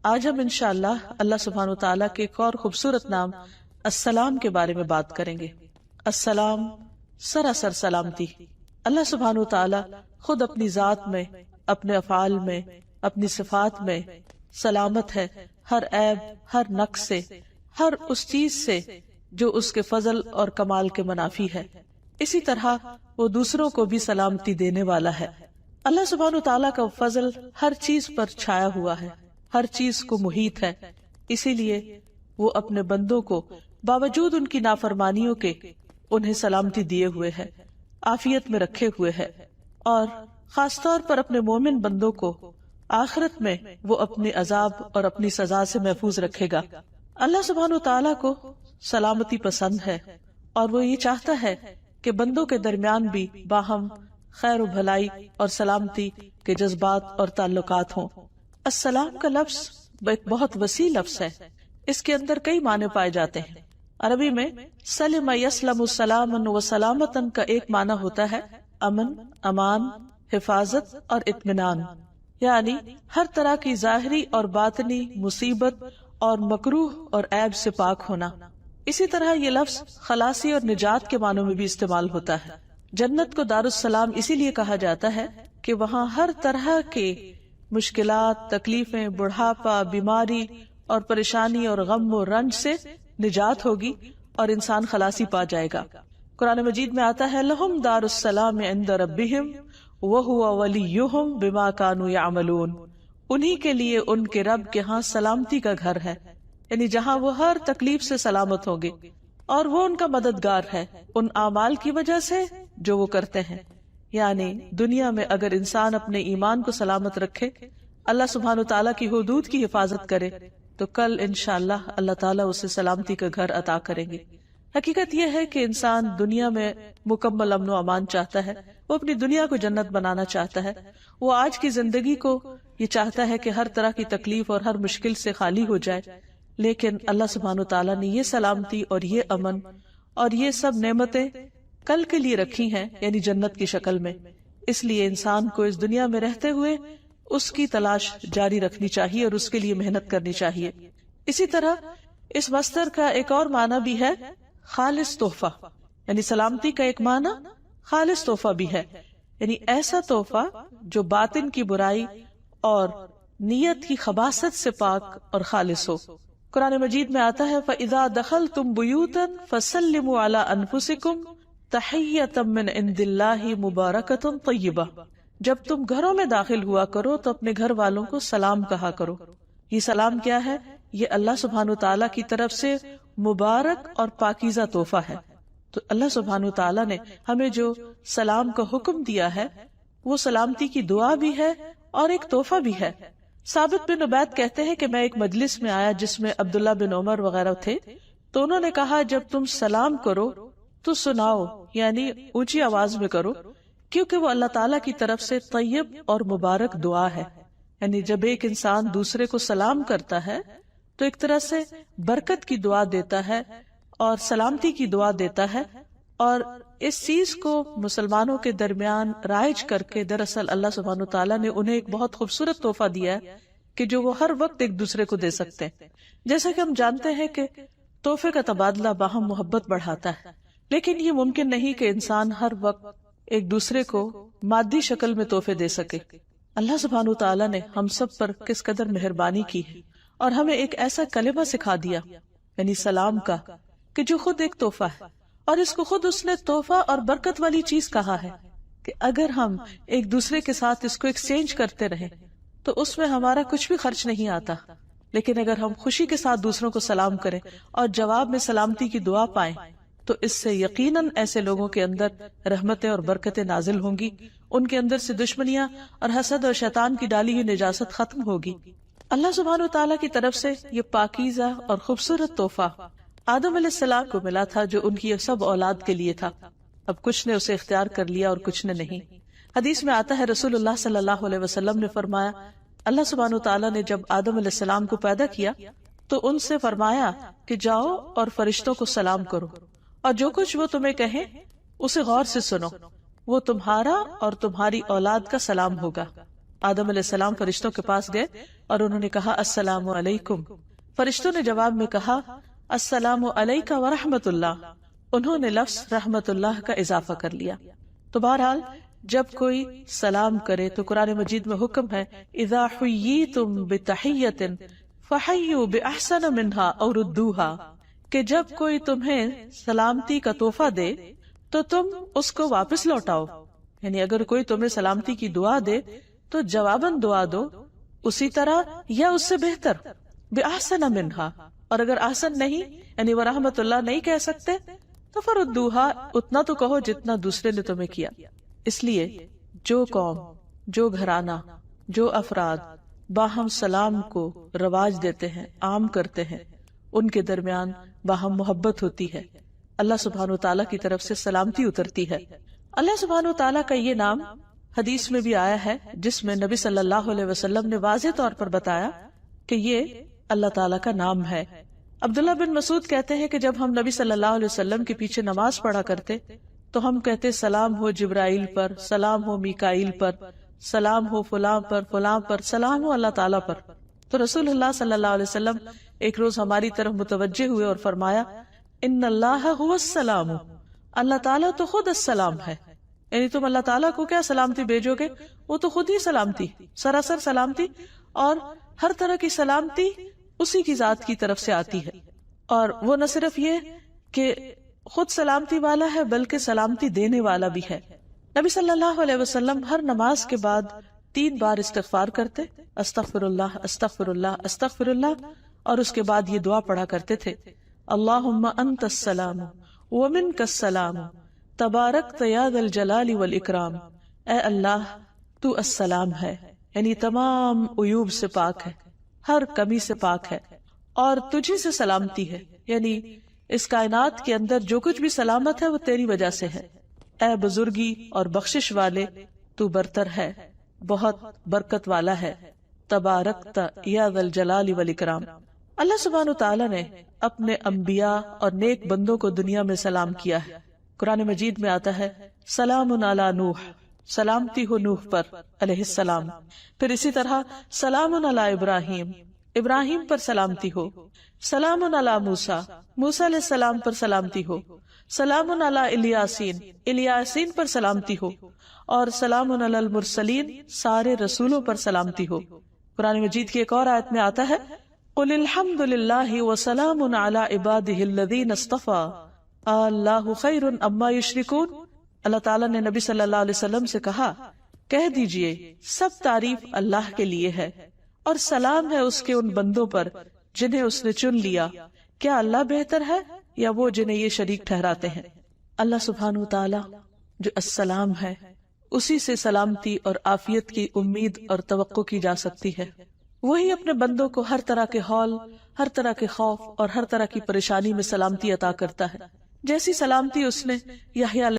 آج ہم انشاءاللہ اللہ سبحانہ وتعالیٰ کے ایک اور خوبصورت نام السلام کے بارے میں بات کریں گے۔ السلام سراسر سلامتی۔ اللہ سبحانہ وتعالیٰ خود اپنی ذات میں، اپنے افعال میں، اپنی صفات میں سلامت ہے، ہر عیب، ہر نقص سے، ہر اس چیز سے جو اس کے فضل اور کمال کے منافی ہے۔ اسی طرح وہ دوسروں کو بھی سلامتی دینے والا ہے۔ اللہ سبحانہ وتعالیٰ کا فضل ہر چیز پر چھایا ہوا ہے، ہر چیز کو محیط ہے، اسی لیے وہ اپنے بندوں کو باوجود ان کی نافرمانیوں کے انہیں سلامتی دیے ہوئے ہے، عافیت میں رکھے ہوئے ہے، اور خاص طور پر اپنے مومن بندوں کو آخرت میں وہ اپنے عذاب اور اپنی سزا سے محفوظ رکھے گا۔ اللہ سبحانہ وتعالیٰ کو سلامتی پسند ہے، اور وہ یہ چاہتا ہے کہ بندوں کے درمیان بھی باہم خیر و بھلائی اور سلامتی کے جذبات اور تعلقات ہوں۔ السلام کا لفظ ایک بہت وسیع لفظ ہے، اس کے اندر کئی معنی پائے جاتے ہیں۔ عربی میں سلم یسلم سلاما و سلامتا کا ایک معنی ہوتا ہے امن، امان، حفاظت اور اطمینان، یعنی ہر طرح کی ظاہری اور باطنی مصیبت اور مکروہ اور عیب سے پاک ہونا۔ اسی طرح یہ لفظ خلاصی اور نجات کے معنوں میں بھی استعمال ہوتا ہے۔ جنت کو دارالسلام اسی لیے کہا جاتا ہے کہ وہاں ہر طرح کے مشکلات، تکلیفیں، بڑھاپا، بیماری اور پریشانی اور غم و رنج سے نجات ہوگی اور انسان خلاصی پا جائے گا۔ قرآن مجید میں آتا ہے لہم دار السلام عند ربہم وہو ولیہم بما کانوا یعملون، انہی کے لیے ان کے رب کے ہاں سلامتی کا گھر ہے، یعنی جہاں وہ ہر تکلیف سے سلامت ہوں گے، اور وہ ان کا مددگار ہے ان اعمال کی وجہ سے جو وہ کرتے ہیں۔ یعنی دنیا میں اگر انسان اپنے ایمان کو سلامت رکھے، اللہ سبحانہ وتعالیٰ کی حدود کی حفاظت کرے، تو کل انشاءاللہ اللہ تعالیٰ اسے سلامتی کا گھر عطا کریں گے۔ حقیقت یہ ہے کہ انسان دنیا میں مکمل امن و امان چاہتا ہے، وہ اپنی دنیا کو جنت بنانا چاہتا ہے، وہ آج کی زندگی کو یہ چاہتا ہے کہ ہر طرح کی تکلیف اور ہر مشکل سے خالی ہو جائے، لیکن اللہ سبحانہ وتعالیٰ نے یہ سلامتی اور یہ امن اور یہ سب نعمتیں کل کے لیے رکھی ہیں، یعنی جنت کی شکل میں۔ اس لیے انسان کو اس دنیا میں رہتے ہوئے اس کی تلاش جاری رکھنی چاہیے اور اس کے لیے محنت کرنی چاہیے۔ اسی طرح اس مصدر کا ایک اور معنی بھی ہے خالص تحفہ، یعنی سلامتی کا ایک معنی خالص تحفہ بھی ہے، یعنی ایسا تحفہ جو باطن کی برائی اور نیت کی خباثت سے پاک اور خالص ہو۔ قرآن مجید میں آتا ہے فَإِذَا دَخَلْتُمْ بُيُوتًا فَسَلِّمُوا عَلَىٰ أَنفُسِكُمْ تَحِيَّةً مِّنْ عِندِ اللَّهِ مُبَارَكَةٌ طَيِّبَةٌ، جب تم گھروں میں داخل ہوا کرو تو اپنے گھر والوں کو سلام کہا کرو۔ یہ سلام کیا ہے؟ یہ اللہ سبحانہ وتعالیٰ کی طرف سے مبارک اور پاکیزہ تحفہ ہے۔ تو اللہ سبحانہ وتعالیٰ نے ہمیں جو سلام کا حکم دیا ہے وہ سلامتی کی دعا بھی ہے اور ایک تحفہ بھی ہے۔ ثابت بن عبید کہتے ہیں کہ میں ایک مجلس میں آیا جس میں عبداللہ بن عمر وغیرہ تھے، تو انہوں نے کہا جب تم سلام کرو تو سناؤ، یعنی اونچی آواز میں کرو، کیونکہ وہ اللہ تعالیٰ کی طرف سے طیب اور مبارک دعا ہے۔ یعنی جب ایک انسان دوسرے کو سلام کرتا ہے تو ایک طرح سے برکت کی دعا دیتا ہے اور سلامتی کی دعا دیتا ہے، اور اس چیز کو مسلمانوں کے درمیان رائج کر کے دراصل اللہ سبحانہ وتعالیٰ نے انہیں ایک بہت خوبصورت تحفہ دیا ہے کہ جو وہ ہر وقت ایک دوسرے کو دے سکتے ہیں۔ جیسا کہ ہم جانتے ہیں کہ تحفے کا تبادلہ باہم محبت بڑھاتا ہے، لیکن یہ ممکن نہیں کہ انسان ہر وقت ایک دوسرے کو مادی شکل میں تحفے دے سکے۔ اللہ سبحانہ وتعالیٰ نے ہم سب پر کس قدر مہربانی کی ہے اور ہمیں ایک ایسا کلمہ سکھا دیا، یعنی سلام کا، کہ جو خود ایک تحفہ ہے، اور اس کو خود اس نے تحفہ اور برکت والی چیز کہا ہے کہ اگر ہم ایک دوسرے کے ساتھ اس کو ایکسچینج کرتے رہیں تو اس میں ہمارا کچھ بھی خرچ نہیں آتا، لیکن اگر ہم خوشی کے ساتھ دوسروں کو سلام کریں اور جواب میں سلامتی کی دعا پائیں تو اس سے یقیناً ایسے لوگوں کے اندر رحمتیں اور برکتیں نازل ہوں گی، ان کے اندر سے دشمنیاں اور حسد اور شیطان کی ڈالی ہوئی نجاست ختم ہوگی۔ اللہ سبحانہ وتعالیٰ کی طرف سے یہ پاکیزہ اور خوبصورت تحفہ آدم علیہ السلام کو ملا تھا جو ان کی سب اولاد کے لیے تھا۔ اب کچھ نے اسے اختیار کر لیا اور کچھ نے نہیں۔ حدیث میں آتا ہے رسول اللہ صلی اللہ علیہ وسلم نے فرمایا اللہ سبحانہ وتعالیٰ نے جب آدم علیہ السلام کو پیدا کیا تو ان سے فرمایا کہ جاؤ اور فرشتوں کو سلام کرو، اور جو کچھ وہ تمہیں کہیں اسے غور سے سنو، وہ تمہارا اور تمہاری اولاد کا سلام ہوگا۔ آدم علیہ السلام فرشتوں کے پاس گئے اور انہوں نے کہا السلام علیکم. فرشتوں نے جواب میں کہا السلام علیک ورحمۃ اللہ. انہوں نے لفظ رحمت اللہ کا اضافہ کر لیا. تو بہرحال جب کوئی سلام کرے تو قرآن مجید میں حکم ہے اذا حییتم بتحیۃ فحیوا باحسن منها او ردوها، کہ جب کوئی تمہیں سلامتی کا تحفہ دے تو تم اس کو واپس لوٹاؤ. یعنی اگر کوئی تمہیں سلامتی کی دعا دے تو جواباً دعا دو اسی طرح یا اس سے بہتر، بأحسن منها. اور اگر احسن نہیں یعنی ورحمت اللہ نہیں کہہ سکتے تو فردوها، اتنا تو کہو جتنا دوسرے نے تمہیں کیا. اس لیے جو قوم، جو گھرانہ، جو افراد باہم سلام کو رواج دیتے ہیں، عام کرتے ہیں، ان کے درمیان باہم محبت ہوتی ہے، اللہ سبحانہ وتعالیٰ کی طرف سے سلامتی اترتی ہے. اللہ سبحانہ وتعالیٰ کا یہ نام حدیث میں بھی آیا ہے جس میں نبی صلی اللہ علیہ وسلم نے واضح طور پر بتایا کہ یہ اللہ تعالیٰ کا نام ہے. عبداللہ بن مسعود کہتے ہیں کہ جب ہم نبی صلی اللہ علیہ وسلم کے پیچھے نماز پڑھا کرتے تو ہم کہتے سلام ہو جبرائیل پر، سلام ہو میکائیل پر، سلام ہو فلاں پر، فلاں پر، سلام ہو اللہ تعالیٰ پر. تو رسول اللہ صلی اللہ علیہ وسلم ایک روز ہماری طرف متوجہ ہوئے اور فرمایا ان اللہ هو السلام، اللہ تعالیٰ تو خود السلام ہے. یعنی تم اللہ تعالیٰ کو کیا سلامتی بھیجو گے، وہ تو خود ہی سلامتی، سراسر سلامتی، اور ہر طرح کی سلامتی اسی کی ذات کی طرف سے آتی ہے. اور وہ نہ صرف یہ کہ خود سلامتی والا ہے بلکہ سلامتی دینے والا بھی ہے. نبی صلی اللہ علیہ وسلم ہر نماز کے بعد 3 بار استغفار کرتے، استغفر اللہ استغفر اللہ استغفر اللہ، اور اس کے بعد یہ دعا پڑھا کرتے تھے اللہم انت السلام ومنک السلام تبارکت یا ذا الجلال والاکرام. اے اللہ تو السلام ہے، یعنی تمام عیوب سے پاک ہے، ہر کمی سے پاک ہے، اور تجھی سے سلامتی ہے، یعنی اس کائنات کے اندر جو کچھ بھی سلامت ہے وہ تیری وجہ سے ہے. اے بزرگی اور بخشش والے تو برتر ہے، بہت برکت والا ہے. تبارکت یا ذا الجلال والاکرام. اللہ سبحانہ تعالیٰ نے اپنے انبیاء اور نیک بندوں کو دنیا میں سلام کیا ہے. قرآن مجید میں آتا ہے سلام علی نوح، سلامتی ہو نوح پر علیہ السلام. پھر اسی طرح سلام علی ابراہیم، ابراہیم پر سلامتی ہو. سلام علی موسیٰ، موسیٰ علیہ السلام پر سلامتی ہو. سلام علی الیاسین، الیاسین پر سلامتی ہو. اور سلام علی المرسلین، سارے رسولوں پر سلامتی ہو. قرآن مجید کی ایک اور آیت میں آتا ہے قل الحمد للہ وسلام علی عبادہ الذین اصطفیٰ اللہ خیر اما یشرکون. اللہ تعالیٰ نے نبی صلی اللہ علیہ وسلم سے کہا کہہ دیجئے سب تعریف اللہ کے لیے ہے اور سلام ہے اس کے ان بندوں پر جنہیں اس نے چن لیا. کیا اللہ بہتر ہے یا وہ جنہیں یہ شریک ٹھہراتے ہیں؟ اللہ سبحانہ وتعالی جو السلام ہے اسی سے سلامتی اور عافیت کی امید اور توقع کی جا سکتی ہے. وہی اپنے بندوں کو ہر طرح کے ہول، ہر طرح کے خوف اور ہر طرح کی پریشانی میں سلامتی عطا کرتا ہے. جیسی سلامتی اس نے یحییٰ